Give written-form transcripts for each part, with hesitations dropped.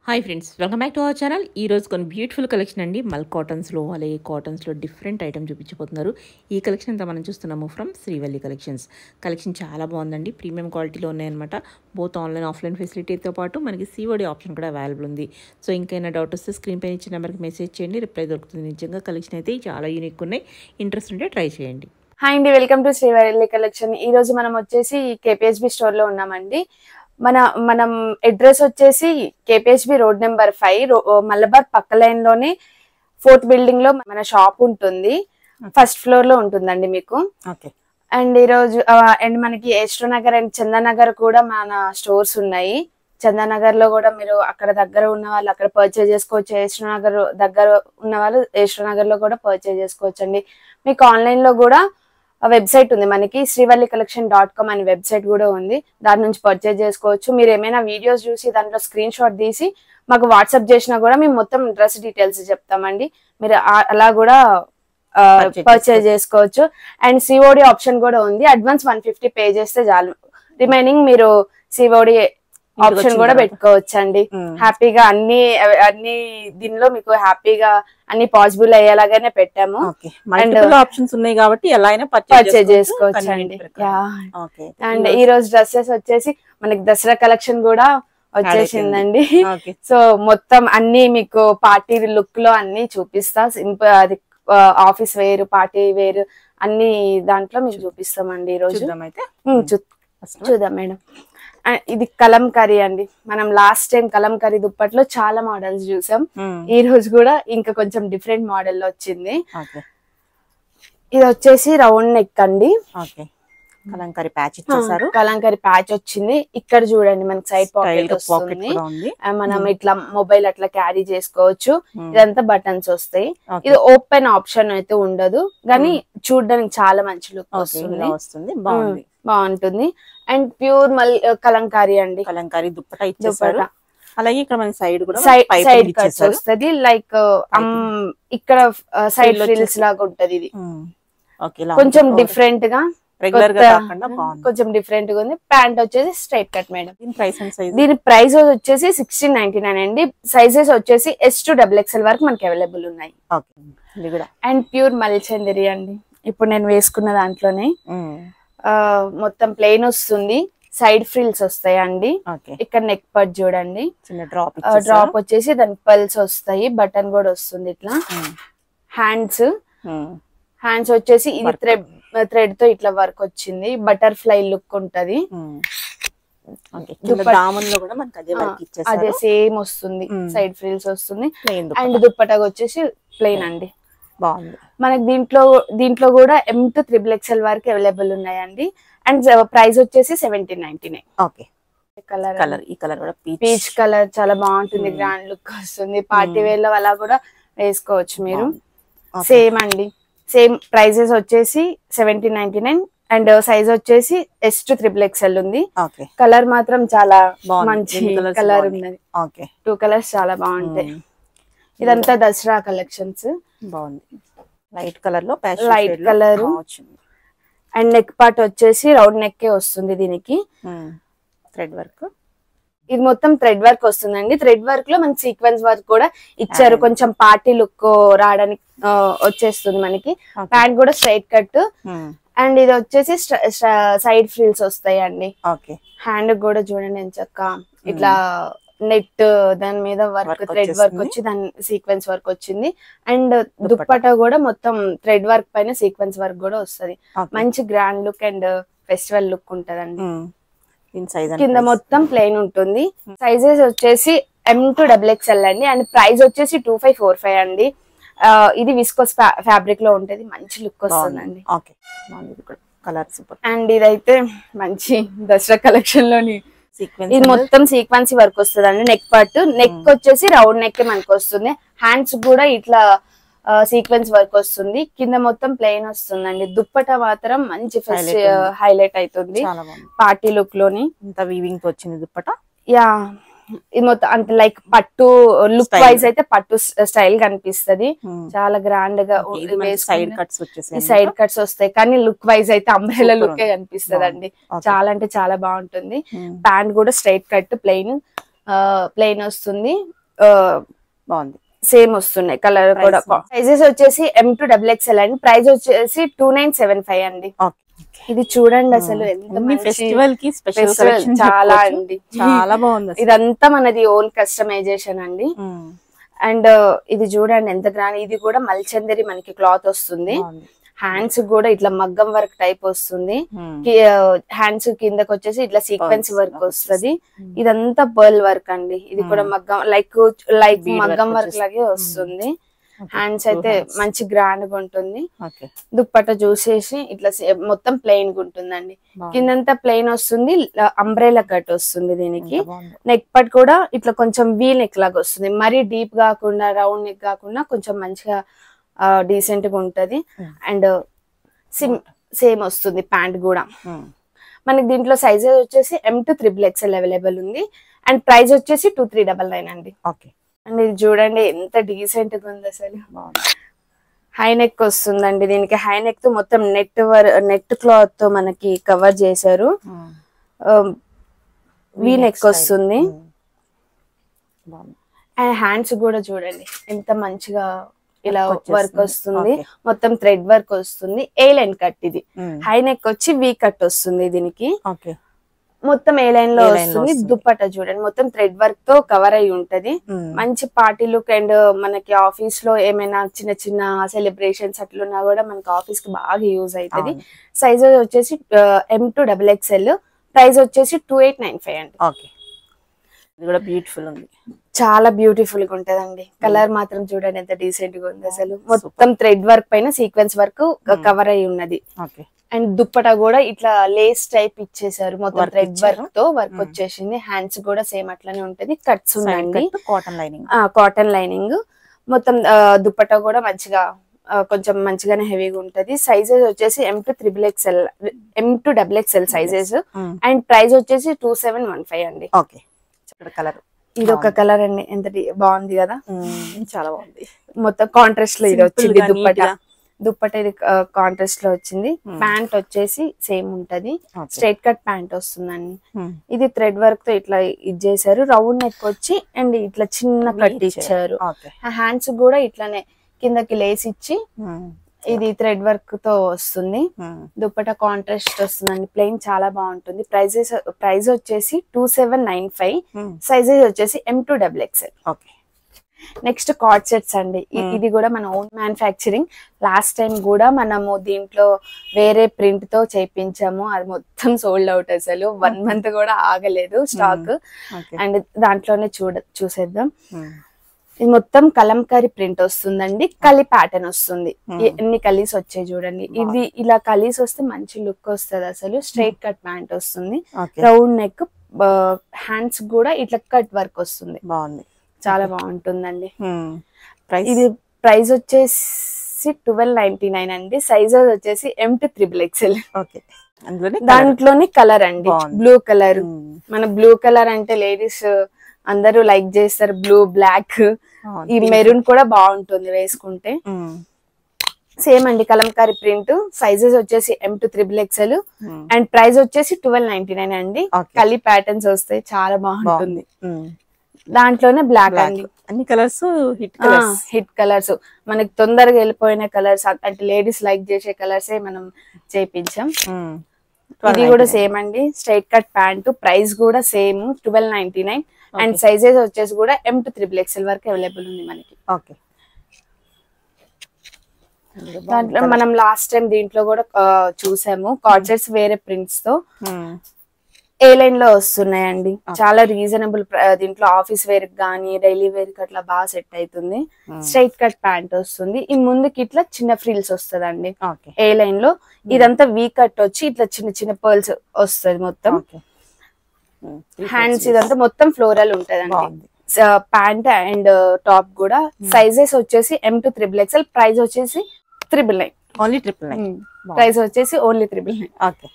Hi friends, welcome back to our channel. ఈ రోజు కొన్ని బ్యూటిఫుల్ కలెక్షన్ అండి. మల్ కాటన్స్లో అలాగే కాటన్స్లో డిఫరెంట్ ఐటమ్ చూపించబోతున్నారు. ఈ కలెక్షన్ అంతా మనం చూస్తున్నాము ఫ్రమ్ శ్రీవల్లి కలెక్షన్స్. కలెక్షన్ చాలా బాగుందండి, ప్రీమియం క్వాలిటీలో ఉన్నాయన్నమాట. బోత్ ఆన్లైన్ ఆఫ్లైన్ ఫెసిలిటీతో పాటు మనకి సిఓడి ఆప్షన్ కూడా అవైలబుల్ ఉంది. సో ఇంకైనా డౌట్ వస్తే స్క్రీన్ పైన ఇచ్చిన నెంబర్కి మెసేజ్ చేయండి, రిప్లై దొరుకుతుంది. నిజంగా కలెక్షన్ అయితే చాలా యూనిక్ ఉన్నాయి. ఇంట్రెస్ట్ ఉంటే ట్రై చేయండి. హాయ్ అండి, వెల్కమ్ టు శ్రీవల్లి కలెక్షన్. ఈ రోజు మనం వచ్చేసి కేపీహెచ్బి స్టోర్ లో ఉన్నామండి. మనం అడ్రస్ వచ్చేసి కేపీహెచ్బి రోడ్ నెంబర్ 5 మలబార్ పక్క లైన్ లోనే 4th బిల్డింగ్ లో మన షాప్ ఉంటుంది. ఫస్ట్ ఫ్లోర్ లో ఉంటుందండి మీకు. అండ్ ఈ రోజు అండ్ మనకి ఏస్ట్రోనగర్ అండ్ చందానగర్ కూడా మన స్టోర్స్ ఉన్నాయి. చందానగర్ లో కూడా మీరు అక్కడ దగ్గర ఉన్న వాళ్ళు అక్కడ పర్చేజ్ చేసుకోవచ్చు. ఏస్ట్రోనగర్ దగ్గర ఉన్న వాళ్ళు ఏస్ట్రోనగర్ లో కూడా పర్చేజ్ చేసుకోవచ్చు అండి. మీకు ఆన్లైన్ లో కూడా వెబ్సైట్ ఉంది, మనకి srivallikcollection.com అనే వెబ్సైట్ కూడా ఉంది. దాని నుంచి పర్చేజ్ చేసుకోవచ్చు. మీరు ఏమైనా వీడియోస్ చూసి దాంట్లో స్క్రీన్ షాట్ తీసి మాకు వాట్సాప్ చేసినా కూడా మేము మొత్తం డ్రెస్ డీటెయిల్స్ చెప్తామండి. మీరు అలా కూడా పర్చేజ్ చేసుకోవచ్చు. అండ్ సిఓడి ఆప్షన్ కూడా ఉంది. అడ్వాన్స్ 150 పే చేస్తే చాలు, రిమైనింగ్ మీరు సిఓడి ఆప్షన్ కూడా పెట్టుకోవచ్చు అండి. హ్యాపీగా అన్ని దీనిలో మీకు హ్యాపీగా అన్ని పాసిబుల్ అయ్యేలాగానే పెట్టాము. అండ్ ఆప్షన్స్ ఉన్నాయి కాబట్టి ఎలా అయినా పర్చేజ్ చేసుకోవచ్చు అండి. అండ్ ఈ రోజు డ్రెస్సెస్ వచ్చేసి మనకి దసరా కలెక్షన్ కూడా వచ్చేసిందండి. సో మొత్తం అన్ని మీకు పార్టీ లుక్ లో అన్ని చూపిస్తా. సింపుల్ అది ఆఫీస్ వేర్, పార్టీ వేర్ అన్ని దాంట్లో మీకు చూపిస్తామండి. ఈ రోజు చూద్దాం మేడం. ఇది కలంకరీ అండి. మనం లాస్ట్ టైం కలంకరీ దుప్పట్లో చాలా మోడల్స్ చూసాం. ఈ రోజు కూడా ఇంకా కొంచెం డిఫరెంట్ మోడల్ లో వచ్చింది. ఇది వచ్చేసి రౌండ్ నెక్ అండి. కలంకరీ ప్యాచ్ ఇచ్చేసారు. కలంకరీ ప్యాచ్ వచ్చింది. ఇక్కడ చూడండి మనకి సైడ్ పాకెట్ వస్తుంది. మనం ఇట్లా మొబైల్ అట్లా క్యారీ చేసుకోవచ్చు. ఇదంతా బటన్స్ వస్తాయి. ఇది ఓపెన్ ఆప్షన్ అయితే ఉండదు, కానీ చూడడానికి చాలా మంచి లుక్ వస్తుంది. బాగుంటుంది. అండ్ ప్యూర్ కలంకారీ అండి. కలంకారీ దుప్పట ఇచ్చేసారు. అలాగే ఇక్కడ మన సైడ్ కూడా సైడ్ కట్స్ వస్తుంది. లైక్ ఇక్కడ సైడ్ ఫ్రిల్స్ లాగా ఉంటది. ఇది కొంచెం డిఫరెంట్ గా, కొంచెం డిఫరెంట్ గా ఉంది. ప్యాంట్ వచ్చేసి స్ట్రైట్ కట్ మేడం. దీని ప్రైస్ వచ్చేసి 1699 అండి. సైజెస్ వచ్చేసి S to XXL వరకు మనకి అవైలబుల్ ఉన్నాయి. అండ్ ప్యూర్ మల్చందరి అండి. ఇప్పుడు నేను వేసుకున్న దాంట్లోనే మొత్తం ప్లెయిన్ వస్తుంది. సైడ్ ఫ్రిల్స్ వస్తాయండి. ఇక్కడ నెక్ పట్ చూడండి, డ్రాప్ వచ్చేసి దానికి పల్స్ వస్తాయి. బటన్ కూడా వస్తుంది ఇట్లా. హ్యాండ్స్ వచ్చేసి ఇది థ్రెడ్ తో ఇట్లా వర్క్ వచ్చింది. బటర్ఫ్లై లుక్ ఉంటది. అదే సేమ్ వస్తుంది. సైడ్ ఫ్రిల్స్ వస్తుంది. అండ్ దుప్పటాగా వచ్చేసి ప్లెయిన్ అండి. బాగుంది. మనకి దీంట్లో కూడా M to XXL వరకు అవైలబుల్ ఉన్నాయండి. అండ్ ప్రైస్ వచ్చేసి 1799. కలర్ ఈ కలర్ కూడా పీచ్ కలర్ చాలా బాగుంటుంది. గ్రాండ్ లుక్ వస్తుంది. పార్టీ వేర్ లో అలా కూడా వేసుకోవచ్చు మీరు. సేమ్ అండి, సేమ్ ప్రైజెస్ వచ్చేసి 1799. అండ్ సైజ్ వచ్చేసి S to XXL ఉంది. కలర్ మాత్రం చాలా మంచి కలర్ ఉన్నది. 2 కలర్స్ చాలా బాగుంటాయి. ఇదంతా దసరా కలెక్షన్స్. బాగుంది. లైట్ కలర్ లో light colour. And neck part వచ్చేసి రౌండ్ నెక్ వస్తుంది. దీనికి థ్రెడ్ వర్క్, ఇది మొత్తం థ్రెడ్ వర్క్ వస్తుందండి. థ్రెడ్ వర్క్ లో మనకి సీక్వెన్స్ వర్క్ కూడా ఇచ్చారు. కొంచెం పార్టీ లుక్ రావడానికి వచ్చేస్తుంది మనకి. ప్యాంట్ కూడా స్ట్రైట్ కట్. అండ్ ఇది వచ్చేసి సైడ్ ఫ్రిల్స్ వస్తాయి అండి. హ్యాండ్ కూడా చూడండి ఎంచక్క ఇట్లా నెట్ దాని మీద వర్క్, థ్రెడ్ వర్క్ వచ్చి దాని సీక్వెన్స్ వర్క్ వచ్చింది. అండ్ దుప్పటా కూడా మొత్తం థ్రెడ్ వర్క్ పైన సీక్వెన్స్ వర్క్ కూడా వస్తుంది. మంచి grand look and festival look ఉంటదండి. కింద మొత్తం ప్లెయిన్ ఉంటుంది. సైజెస్ వచ్చేసి M to XXL అండి. అండ్ ప్రైస్ వచ్చేసి 2545 అండి. ఇది విస్కోస్ ఫ్యాబ్రిక్ లో ఉంటది. మంచి లుక్ వస్తుందండి. అండ్ ఇదైతే మంచి దసరా కలెక్షన్ లోని ఇది మొత్తం సీక్వెన్సీ వర్క్ వస్తుంది అండి. నెక్ పార్ట్, నెక్ వచ్చేసి రౌండ్ నెక్ మనకు వస్తుంది. హ్యాండ్స్ కూడా ఇట్లా సీక్వెన్స్ వర్క్ వస్తుంది. కింద మొత్తం ప్లెయిన్ వస్తుందండి. దుప్పట మాత్రం మంచి హైలైట్ అవుతుంది పార్టీ లుక్ లోని. వీవింగ్ వచ్చింది దుప్పట. ఇది మొత్తం అంటే లైక్ పట్టు లుక్ వైజ్ అయితే పట్టు స్టైల్ కనిపిస్తది. చాలా గ్రాండ్ గా సైడ్ కట్స్ వస్తాయి, కానీ లుక్ వైజ్ అయితే అంబ్రెల్లా లుక్ కనిపిస్తది అండి. చాలా అంటే చాలా బాగుంటుంది. ప్యాంట్ కూడా స్ట్రైట్ కట్ ప్లెయిన్, ప్లెయిన్ వస్తుంది, బాగుంది. సేమ్ వస్తున్నాయి కలర్ కూడా. సైజెస్ వచ్చేసి M2XXL అండి, ప్రైస్ వచ్చేసి 2975 అండి. ఇది చూడండి అసలు ఎంత ఫెస్టివల్ కి స్పెషల్ చాలా అండి, చాలా బాగుంది. ఇదంతా మనది ఓన్ కస్టమైజేషన్ అండి. అండ్ ఇది చూడండి ఎంత గ్రాండ్, ఇది కూడా మల్చందరి మనకి క్లాత్ వస్తుంది. హ్యాండ్స్ కూడా ఇట్లా మగ్గం వర్క్ టైప్ వస్తుంది, హ్యాండ్స్ కిందకి వచ్చేసి ఇట్లా సీక్వెన్స్ వర్క్ వస్తుంది. ఇదంతా పర్ల్ వర్క్ అండి, ఇది కూడా మగ్గం లైక్ మగ్గం వర్క్ లాగే వస్తుంది. హ్యాండ్స్ అయితే మంచి గ్రాండ్ గా ఉంటుంది. దుప్పట్ట చూసేసి ఇట్లా మొత్తం ప్లెయిన్ గా ఉంటుందండి, కిందంతా ప్లెయిన్ వస్తుంది, అంబ్రెలా కట్ వస్తుంది దీనికి. నెక్ పట్ కూడా ఇట్లా కొంచెం వీ నెక్ లాగా వస్తుంది, మరీ డీప్ కాకుండా రౌండ్ నెక్ కాకుండా కొంచెం మంచిగా డీసెంట్ గా ఉంటది. అండ్ సేమ్ వస్తుంది ప్యాంట్ కూడా. మనకి దీంట్లో సైజెస్ వచ్చేసి M2XXL అవైలబుల్ ఉంది. అండ్ ప్రైస్ వచ్చేసి 2399 అండి. అండ్ ఇది చూడండి ఎంత డీసెంట్ గా ఉంది అసలు. హై నెక్ వస్తుందండి దీనికి, హై నెక్ తో మొత్తం నెట్ క్లాత్ తో మనకి కవర్ చేశారు. వీ నెక్ వస్తుంది. అండ్ హ్యాండ్స్ కూడా చూడండి ఎంత మంచిగా ఇలా వర్క్ వస్తుంది, మొత్తం థ్రెడ్ వర్క్ వస్తుంది. ఏ లైన్ కట్ ఇది, హై నెక్ వచ్చి వీ కట్ వస్తుంది దీనికి, మొత్తం ఏ లైన్ లో వస్తుంది. దుప్పట చూడండి మొత్తం థ్రెడ్ వర్క్ తో కవర్ అయి ఉంటది. మంచి పార్టీ లుక్. అండ్ మనకి ఆఫీస్ లో ఏమైనా చిన్న చిన్న సెలబ్రేషన్స్ అట్లున్నా కూడా మనకి ఆఫీస్ కి బాగా యూజ్ అవుతుంది. సైజ్ వచ్చేసి M2XXL, ప్రైస్ వచ్చేసి 2895 అండి. ఇది కూడా బ్యూటిఫుల్ ఉంది, చాలా బ్యూటిఫుల్ గా ఉంటదండి. కలర్ మాత్రం చూడండి ఎంత డీసెంట్ గా ఉంది అసలు. మొత్తం థ్రెడ్ వర్క్ పైన సీక్వెన్స్ వర్క్ కవర్ అయి ఉన్నది. అండ్ దుప్పట కూడా ఇట్లా లేస్ టైప్ ఇచ్చేసారు, మొత్తం థ్రెడ్ వర్క్ తో వర్క్ వచ్చేసింది. హ్యాండ్స్ కూడా సేమ్ అట్లానే ఉంటది, కట్స్ ఉందండి, కాటన్ లైనింగ్. మొత్తం దుప్పట కూడా మంచిగా కొంచెం మంచిగానే హెవీగా ఉంటది. సైజెస్ వచ్చేసి M2XXL సైజెస్. అండ్ ప్రైస్ వచ్చేసి 2715 అండి. ఇది ఒక కలర్ అండి, ఎంత బాగుంది కదా, చాలా బాగుంది. మొత్తం కాంట్రాస్ట్ లో ఇది వచ్చింది దుప్పట ఇది కాంట్రాస్ట్ లో వచ్చింది. ప్యాంట్ వచ్చేసి సేమ్ ఉంటది, స్ట్రైట్ కట్ ప్యాంట్ వస్తుందండి. ఇది థ్రెడ్ వర్క్ తో ఇట్లా ఇది చేశారు, రౌండ్ నెక్ వచ్చి అండ్ ఇట్లా చిన్న కట్ ఇచ్చారు. హ్యాండ్స్ కూడా ఇట్లానే కిందకి లేస్ ఇచ్చి ఇది థ్రెడ్ వర్క్ తో వస్తుంది. దుప్పట కాంట్రాస్ట్ వస్తుందండి, ప్లెయిన్ చాలా బాగుంటుంది. ప్రైస్ వచ్చేసి 2795, సైజెస్ వచ్చేసి M2XXL. నెక్స్ట్ కార్డ్ సెట్స్ అండి, ఇది కూడా మన ఓన్ మ్యానుఫ్యాక్చరింగ్. లాస్ట్ టైం కూడా మనము దీంట్లో వేరే ప్రింట్ తో చేయించాము, అది మొత్తం సోల్డ్ అవుట్ అసలు 1 month కూడా ఆగలేదు స్టాక్. అండ్ దాంట్లోనే చూసేద్దాం. ఇది మొత్తం కలంకారీ ప్రింట్ వస్తుందండి, కలి ప్యాటర్న్ వస్తుంది, ఎన్ని కలీస్ వచ్చాయి చూడండి. ఇది ఇలా కలీస్ వస్తే మంచి లుక్ వస్తుంది అసలు. స్ట్రైట్ కట్ ప్యాంట్ వస్తుంది, రౌండ్ నెక్, హ్యాండ్స్ కూడా ఇట్లా కట్ వర్క్ వస్తుంది. బాగుంది, చాలా బాగుంటుందండి. ఇది ప్రైస్ వచ్చేసి 1299 అండి. సైజెస్ వచ్చేసి M2XXL. దాంట్లోని కలర్ అండి బ్లూ కలర్. మన బ్లూ కలర్ అంటే లేడీస్ అందరూ లైక్ చేస్తారు, బ్లూ బ్లాక్. ఈ మెరూన్ కూడా బాగుంటుంది వేసుకుంటే. సేమ్ అండి కలంకారీ ప్రింట్. సైజెస్ వచ్చేసి M2XXL. అండ్ ప్రైస్ వచ్చేసి 1299 అండి. కలి ప్యాటర్న్స్ వస్తాయి, చాలా బాగుంటుంది. దాంట్లోనే బ్లాక్ అండి, అన్ని కలర్స్ హిట్ కలర్స్, మనకి తొందరగా వెళ్ళిపోయిన కలర్స్, అంటే లేడీస్ లైక్ చేసే కలర్సే మనం చేయించాం. ఇది కూడా సేమ్ అండి, స్ట్రైట్ కట్ ప్యాంట్. ప్రైస్ కూడా సేమ్ 1299. అండ్ సైజెస్ వచ్చేసి కూడా M2XXL వరకు అవైలబుల్ ఉంది మనకి. దాంట్లో మనం లాస్ట్ టైం దీంట్లో కూడా చూసాము కార్డ్ సెట్స్ వేరే ప్రింట్స్ తో. ఏ లైన్ లో వస్తున్నాయండి, చాలా రీజనబుల్. దీంట్లో ఆఫీస్ వేర్ గానీ డైలీ వేర్ కి అట్లా బాగా సెట్ అవుతుంది. స్ట్రైట్ కట్ ప్యాంట్ వస్తుంది, ఈ ముందుకి ఇట్లా చిన్న ఫ్రిల్స్ వస్తుందండి ఏ లైన్ లో. ఇదంతా వీ కట్ వచ్చి ఇట్లా చిన్న చిన్న పర్ల్స్ వస్తుంది మొత్తం. హ్యాండ్స్ ఇదంతా మొత్తం ఫ్లోరల్ ఉంటదండి. ప్యాంట్ అండ్ టాప్ కూడా. సైజెస్ వచ్చేసి M2XXL. ప్రైస్ వచ్చేసి 999. ప్రైస్ వచ్చేసి ఓన్లీ 999.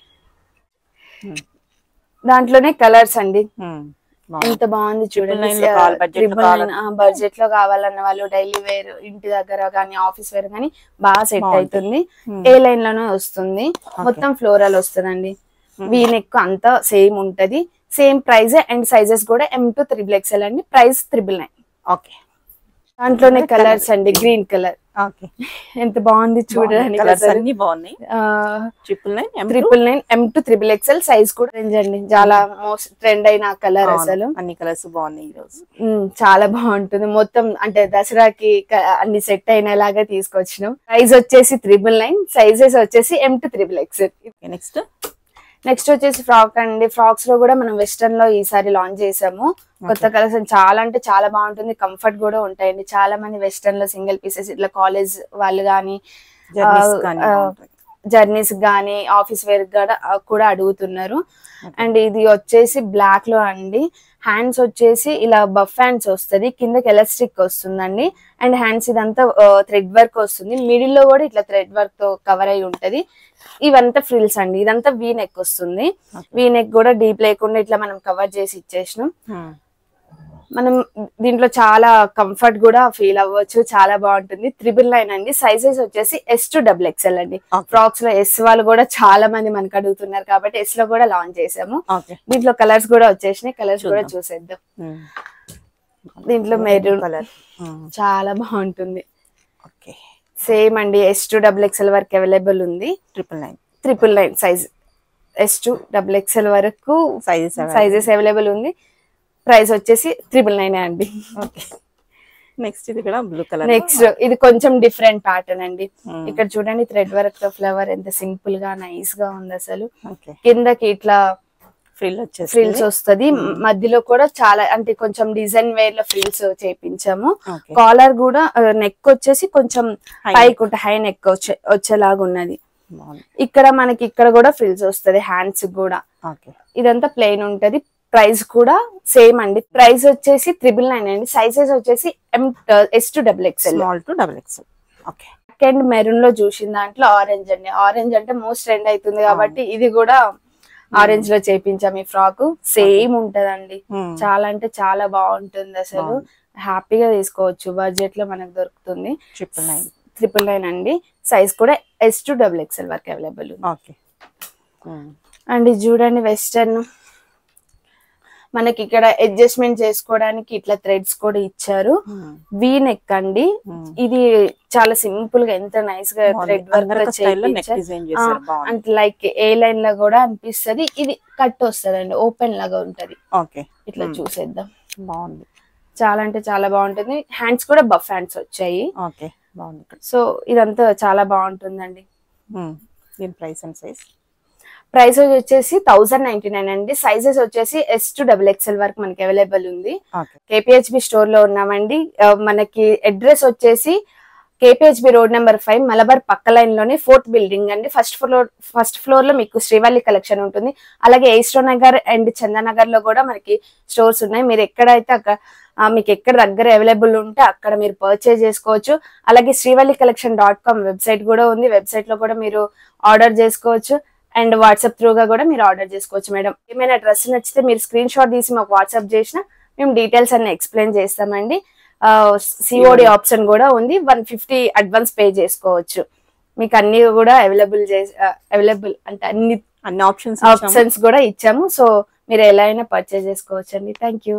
దాంట్లోనే కలర్స్ అండి, ఎంత బాగుంది చూడండి. బడ్జెట్ లో కావాలన్న వాళ్ళు డైలీ వేర్, ఇంటి దగ్గర గానీ ఆఫీస్ వేర్ గానీ బాగా సెట్ అవుతుంది. ఏ లైన్ లోనే వస్తుంది, మొత్తం ఫ్లోరల్ వస్తుందండి. వీ నెక్ అంతా సేమ్ ఉంటది. సేమ్ ప్రైస్ అండ్ సైజెస్ కూడా M to XXL అండి. ప్రైస్ 999. ఓకే. దాంట్లోనే కలర్స్ అండి, గ్రీన్ కలర్. ఓకే. ఎంత బాగుంది చూడడానికి, కలర్స్ అన్ని బాగున్నాయి. 999 M to XXL సైజ్ కూడా రేంజ్ అండి. చాలా మోస్ట్ ట్రెండ్ అయిన కలర్. అసలు అన్ని కలర్స్ బాగున్నాయి ఈ రోజు. చాలా బాగుంటుంది. మొత్తం అంటే దసరాకి అన్ని సెట్ అయినలాగా తీసుకొచ్చినాం. ప్రైస్ వచ్చేసి 999, సైజెస్ వచ్చేసి M to XXL. నెక్స్ట్ వచ్చేసి ఫ్రాక్ అండి. ఫ్రాక్స్ లో కూడా మనం వెస్టర్న్ లో ఈసారి లాంచ్ చేసాము. కొత్త కలెక్షన్ చాలా అంటే చాలా బాగుంటుంది. కంఫర్ట్ కూడా ఉంటాయండి. చాలా మంది వెస్టర్న్ లో సింగిల్ పీసెస్ ఇట్లా కాలేజ్ వాళ్ళు కానీ జర్నీస్ గానీ ఆఫీస్ వేర్ కూడా అడుగుతున్నారు. అండ్ ఇది వచ్చేసి బ్లాక్ లో అండి. హ్యాండ్స్ వచ్చేసి ఇలా బఫ్ హ్యాండ్స్ వస్తుంది, కిందకి ఎలాస్టిక్ వస్తుందండి. అండ్ హ్యాండ్స్ ఇదంతా థ్రెడ్ వర్క్ వస్తుంది. మిడిల్ లో కూడా ఇట్లా థ్రెడ్ వర్క్ తో కవర్ అయి ఉంటది. ఇవంతా ఫ్రిల్స్ అండి. ఇదంతా వీ నెక్ వస్తుంది. వీ నెక్ కూడా డీప్ లేకుండా ఇట్లా మనం కవర్ చేసి ఇచ్చేసినాం. మనం దీంట్లో చాలా కంఫర్ట్ కూడా ఫీల్ అవ్వచ్చు. చాలా బాగుంటుంది. 999 అండి. సైజెస్ వచ్చేసి S to XXL అండి. ఫ్రాక్స్ లో S వాళ్ళు కూడా చాలా మంది మనకు అడుగుతున్నారు కాబట్టి S లో కూడా లాంచ్ చేసాము. దీంట్లో కలర్స్ కూడా వచ్చేసినాయి. కలర్స్ కూడా చూసేద్దాం. దీంట్లో మెరూన్ కలర్ చాలా బాగుంటుంది. సేమ్ అండి. S to XXL వరకు అవైలబుల్ ఉంది. 999 సైజ్. S to XXL వరకు సైజెస్ అవైలబుల్ ఉంది. ప్రైస్ వచ్చేసి 999 అండి. నెక్స్ట్ ఇది కూడా బ్లూ కలర్. నెక్స్ట్ ఇది కొంచెం డిఫరెంట్ ప్యాటర్న్ అండి. ఇక్కడ చూడండి థ్రెడ్ వర్క్ తో ఫ్లవర్ ఎంత సింపుల్ గా నైస్ గా ఉంది అసలు. కిందకి ఇట్లా ఫ్రిల్స్ వస్తుంది. మధ్యలో కూడా చాలా అంటే కొంచెం డిజైన్ వేర్ లో ఫ్రిల్స్ చేపించాము. కాలర్ కూడా నెక్ వచ్చేసి కొంచెం పైకి హై నెక్ వచ్చేలాగా ఉన్నది. ఇక్కడ మనకి ఇక్కడ కూడా ఫ్రిల్స్ వస్తుంది హ్యాండ్స్ కూడా. ఇదంతా ప్లెయిన్ ఉంటది. ప్రైస్ కూడా సేమ్ అండి. ప్రైస్ వచ్చేసి 999 అండి. సైజెస్ వచ్చేసి S to XXL. And maroon లో చూసిన దాంట్లో ఆరెంజ్ అండి. ఆరెంజ్ అంటే మోస్ట్ ట్రెండ్ అవుతుంది కాబట్టి ఇది కూడా ఆరెంజ్ లో చేపించాం. ఈ ఫ్రాక్ సేమ్ ఉంటదండి. చాలా అంటే చాలా బాగుంటుంది అసలు. హ్యాపీగా తీసుకోవచ్చు. బడ్జెట్ లో మనకు దొరుకుతుంది. 999 అండి. సైజ్ కూడా S to XXL వరకు అవైలబుల్ ఉంది. అండ్ చూడండి వెస్టర్న్ మనకి ఇక్కడ అడ్జస్ట్మెంట్ చేసుకోవడానికి ఇట్లా థ్రెడ్స్ కూడా ఇచ్చారు. వీ నెక్ అండి. ఇది చాలా సింపుల్ గా ఎంత నైస్ గా థ్రెడ్ వర్క్ అంటే లైక్ ఏ లైన్ లో కూడా అనిపిస్తుంది. ఇది కట్ వస్తుంది అండి. ఓపెన్ లాగా ఉంటది. ఇట్లా చూసేద్దాం. బాగుంది. చాలా అంటే చాలా బాగుంటుంది. హ్యాండ్స్ కూడా బఫ్ హ్యాండ్స్ వచ్చాయి. సో ఇదంతా చాలా బాగుంటుందండి. ప్రైస్ అండ్ సైజ్ ప్రైస్ వచ్చేసి 1099 అండి. సైజెస్ వచ్చేసి S to XXL వరకు మనకి అవైలబుల్ ఉంది. KPHB స్టోర్ లో ఉన్నామండి. మనకి అడ్రస్ వచ్చేసి KPHB రోడ్ నెంబర్ 5 మలబార్ పక్క లైన్ లోనే 4th బిల్డింగ్ అండి. ఫస్ట్ ఫ్లోర్ లో మీకు శ్రీవల్లి కలెక్షన్ ఉంటుంది. అలాగే ఏస్ట్రో నగర్ అండ్ చందానగర్ లో కూడా మనకి స్టోర్స్ ఉన్నాయి. మీరు ఎక్కడైతే అక్కడ మీకు ఎక్కడ దగ్గర అవైలబుల్ ఉంటే అక్కడ మీరు పర్చేజ్ చేసుకోవచ్చు. అలాగే శ్రీవల్లిcollection.com వెబ్సైట్ కూడా ఉంది. వెబ్సైట్ లో కూడా మీరు ఆర్డర్ చేసుకోవచ్చు. అండ్ వాట్సాప్ త్రూగా కూడా మీరు ఆర్డర్ చేసుకోవచ్చు మేడం. ఏమైనా డ్రెస్ నచ్చితే మీరు స్క్రీన్ షాట్ తీసి మాకు వాట్సాప్ చేసినా మేము డీటెయిల్స్ అన్ని ఎక్స్ప్లెయిన్ చేస్తామండి. COD ఆప్షన్ కూడా ఉంది. 150 అడ్వాన్స్ పే చేసుకోవచ్చు. మీకు అన్ని కూడా అవైలబుల్ అంటే అన్ని ఆప్షన్స్ కూడా ఇచ్చాము. సో మీరు ఎలా అయినా పర్చేజ్ చేసుకోవచ్చు అండి. Thank you.